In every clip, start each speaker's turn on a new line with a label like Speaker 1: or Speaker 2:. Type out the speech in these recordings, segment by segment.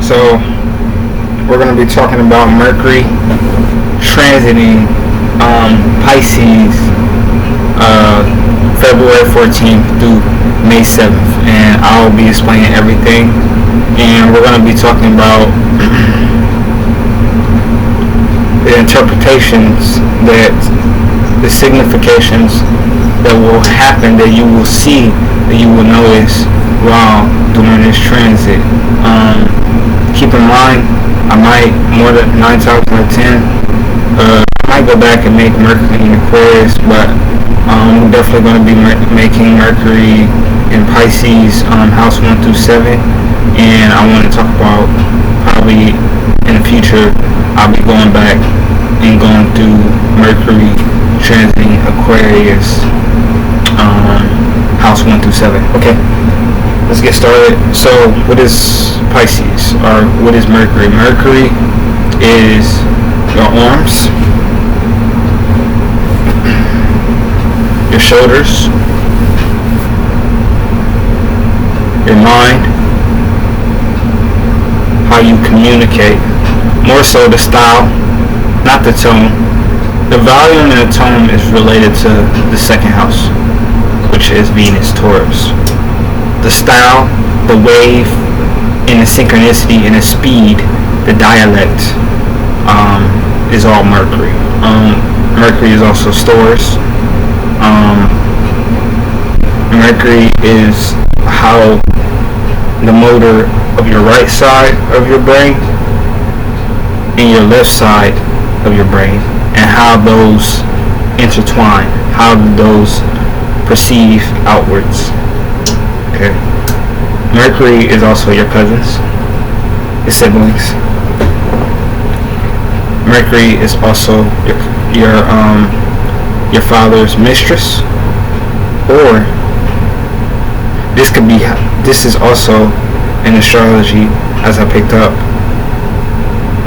Speaker 1: So we're going to be talking about Mercury transiting Pisces February 14th through May 7th, and I'll be explaining everything, and we're going to be talking about the interpretations, that the significations that will happen, that you will see, that you will notice while doing this transit. Keep in mind, I might, more than 9 times out of 10, I might go back and make Mercury in Aquarius, but I'm definitely going to be making Mercury in Pisces, house 1 through 7, and I want to talk about, probably in the future, I'll be going back and going through Mercury transiting Aquarius, house 1 through 7. Okay, let's get started. So what is Pisces, or what is Mercury? Mercury is your arms, your shoulders, your mind, how you communicate, more so the style, not the tone. The volume and the tone is related to the second house, which is Venus, Taurus. The style, the wave, and the synchronicity and the speed, the dialect, is all Mercury. Mercury is also stores. Mercury is how the motor of your right side of your brain and your left side of your brain, and how those intertwine, how those perceive outwards. Okay. Mercury is also your cousins, your siblings. Mercury is also your father's mistress, or this is also in astrology, as I picked up,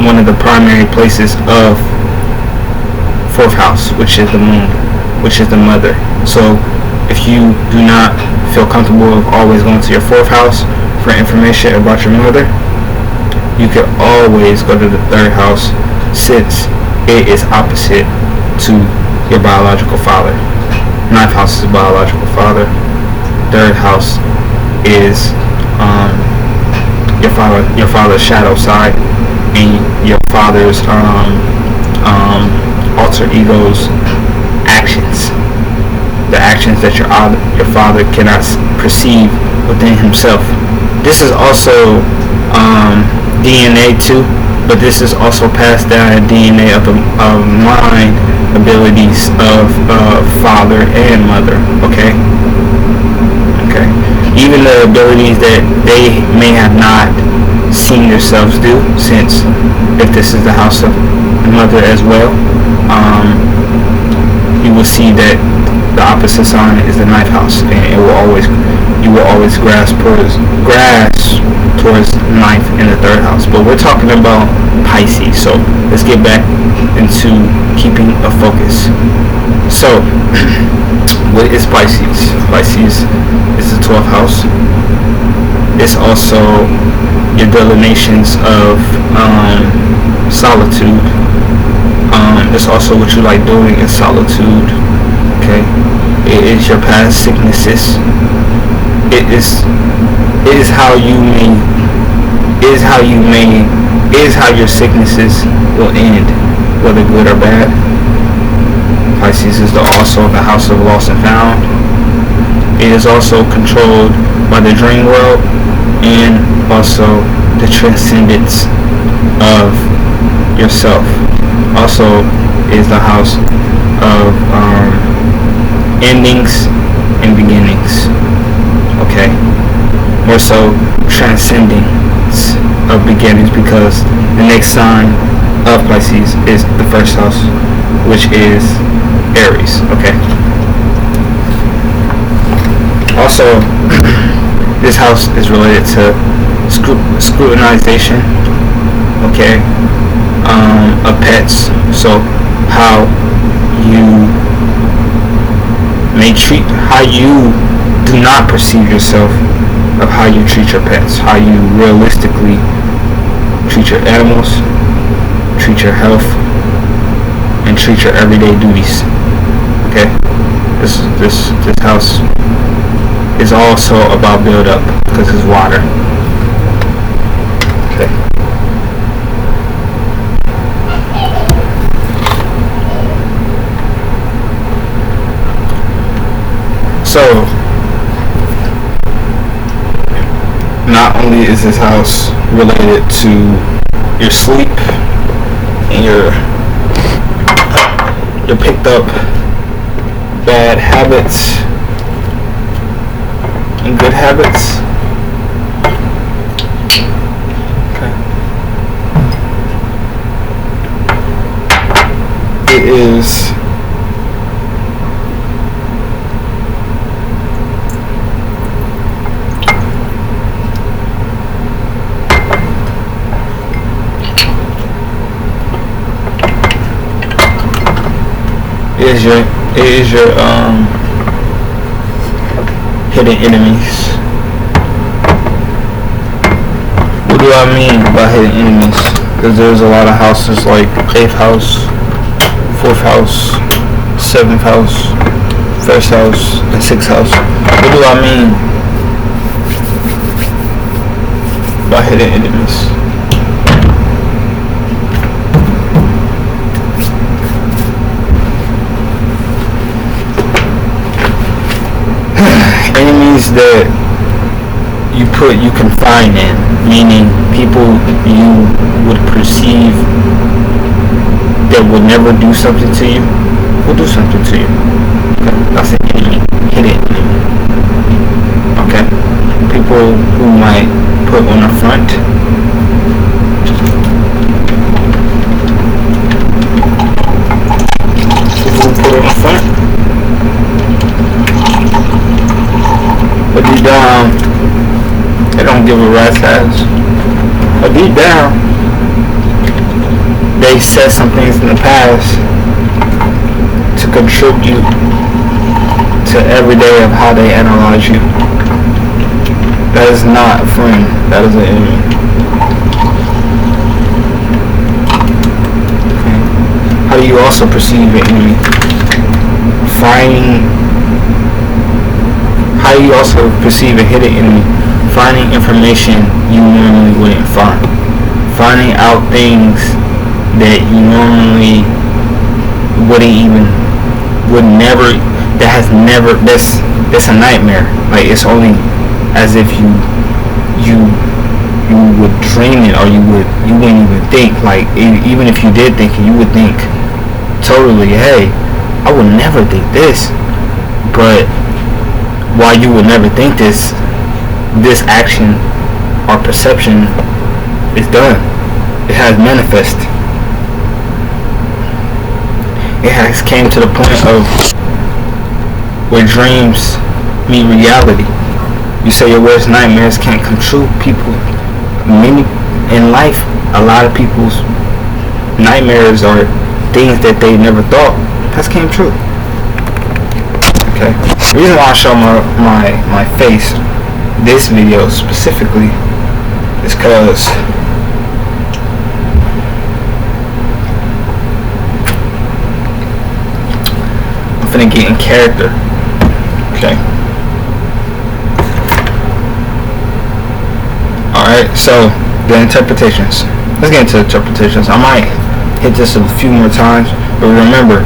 Speaker 1: one of the primary places of fourth house, which is the moon, which is the mother. So if you do not feel comfortable of always going to your fourth house for information about your mother, you can always go to the third house, since it is opposite to your biological father. Ninth house is biological father. Third house is your father's shadow side, and your father's alter ego's actions, the actions that your father cannot perceive within himself. This is also DNA too, but this is also passed down DNA of mind abilities of father and mother. Okay. Even the abilities that they may have not seen themselves do, since if this is the house of the mother as well, you will see that the opposite sign is the ninth house, and you will always grasp towards ninth and the third house. But we're talking about Pisces, so let's get back into keeping a focus. So what is Pisces? Pisces is the 12th house. It's also your delineations of solitude. It's also what you like doing in solitude. Okay, it is your past sicknesses. It is how your sicknesses will end, whether good or bad. Pisces is also the house of lost and found. It is also controlled by the dream world, and also the transcendence of yourself. Also is the house of endings and beginnings. Okay, more so transcendence of beginnings, because the next sign of Pisces is the first house, which is Aries. Okay. Also, this house is related to scrutinization. Okay, of pets. So how you may treat, how you do not perceive yourself, of how you treat your pets, how you realistically treat your animals, treat your health, and treat your everyday duties. Okay, this house is also about build up because it's water. Okay. So not only is this house related to your sleep and your picked up bad habits and good habits. Okay. It is your hidden enemies. What do I mean by hidden enemies? Because there's a lot of houses like 8th house, 4th house, 7th house, 1st house, and 6th house. What do I mean by hidden enemies? Enemies that you confine in, meaning people you would perceive that would never do something to you, will do something to you. Okay? That's an enemy, hidden enemy. Okay? People who might put on the front, but deep down, they don't give a rat's ass. But deep down, they said some things in the past to contribute to every day of how they analyze you. That is not a friend. That is an enemy. Okay. How do you also perceive an enemy? How do you also perceive a hidden enemy? Finding information you normally wouldn't find. Finding out things that you normally that's a nightmare. Like, it's only as if you would dream it, or you wouldn't even think. Like, even if you did think it, you would think totally, hey, I would never think this. But while you would never think this action or perception is done. It has manifest. It has came to the point of where dreams meet reality. You say your worst nightmares can't come true. People, many in life, a lot of people's nightmares are things that they never thought has came true. Okay. The reason why I show my face this video specifically is because I'm finna get in character. Okay. Alright, so the interpretations. Let's get into interpretations. I might hit this a few more times, but remember,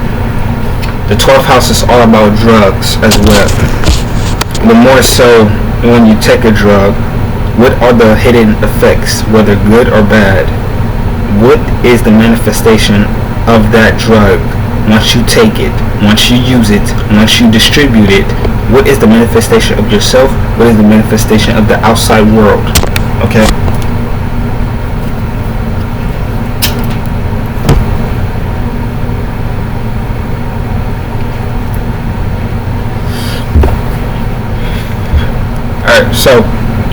Speaker 1: the 12th house is all about drugs as well. The more so when you take a drug, what are the hidden effects, whether good or bad? What is the manifestation of that drug once you take it, once you use it, once you distribute it? What is the manifestation of yourself? What is the manifestation of the outside world? Okay? Alright, so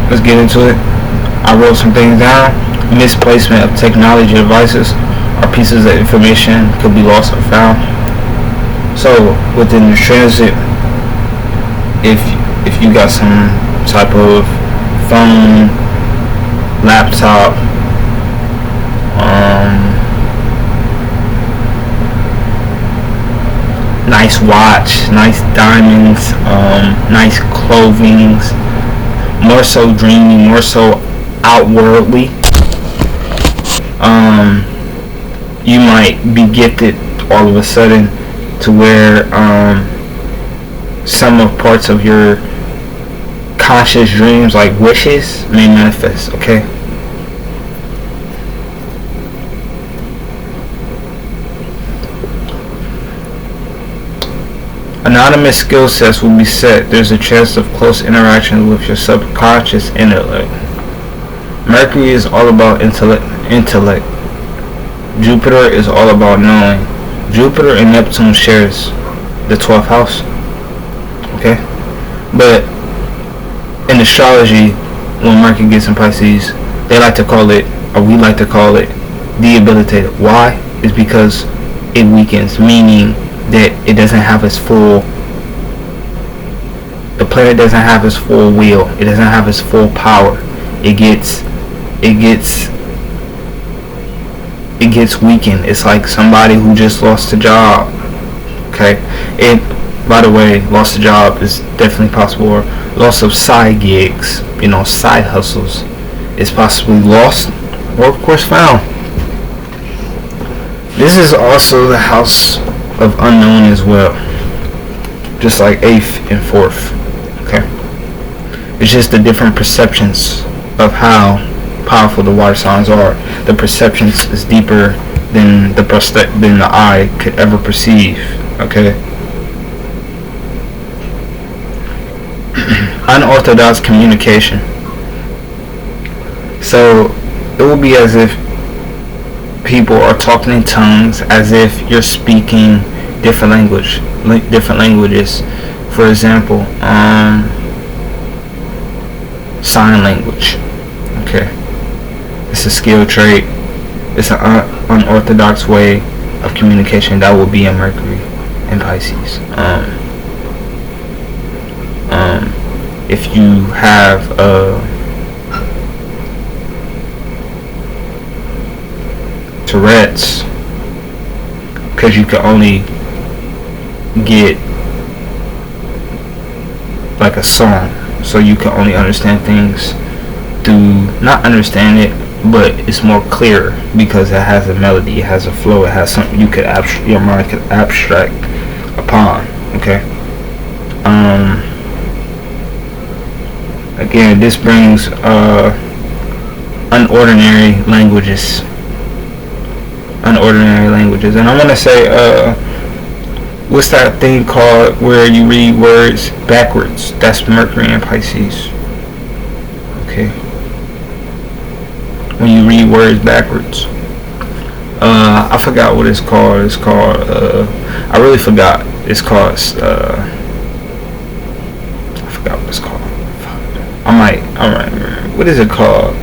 Speaker 1: let's get into it. I wrote some things down. Misplacement of technology devices or pieces of information could be lost or found. So within the transit, if you got some type of phone, laptop, nice watch, nice diamonds, nice clothing, more so dreamy, more so outwardly. You might be gifted all of a sudden to where some of parts of your conscious dreams, like wishes, may manifest. Okay. Anonymous skill sets will be set. There's a chance of close interaction with your subconscious intellect. Mercury is all about intellect. Jupiter is all about knowing. Jupiter and Neptune shares the 12th house. Okay? But in astrology, when Mercury gets in Pisces, they like to call it, or we like to call it, debilitated. Why? It's because it weakens, meaning that it doesn't have its full, the planet doesn't have its full will. It doesn't have its full power. It gets weakened. It's like somebody who just lost a job. Okay, and by the way, lost a job is definitely possible. Or loss of side gigs, side hustles, is possibly lost, or of course found. This is also the house of unknown as well, just like 8th and 4th. Okay, it's just the different perceptions of how powerful the water signs are. The perceptions is deeper than the eye could ever perceive. Okay. Unorthodox communication. So it will be as if people are talking in tongues, as if you're speaking different languages. For example, sign language. Okay, it's a skill trait. It's an unorthodox way of communication that will be in Mercury and Pisces. If you have Tourette's, because you can only get like a song, so you can only understand things through, not understand it, but it's more clear because it has a melody, it has a flow, it has something you could your mind could abstract upon. Okay. Again, this brings unordinary languages, and I want to say, what's that thing called where you read words backwards? That's Mercury and Pisces. Okay. When you read words backwards, I forgot what it's called. It's called, I really forgot. It's called, I forgot what it's called. I might remember. What is it called?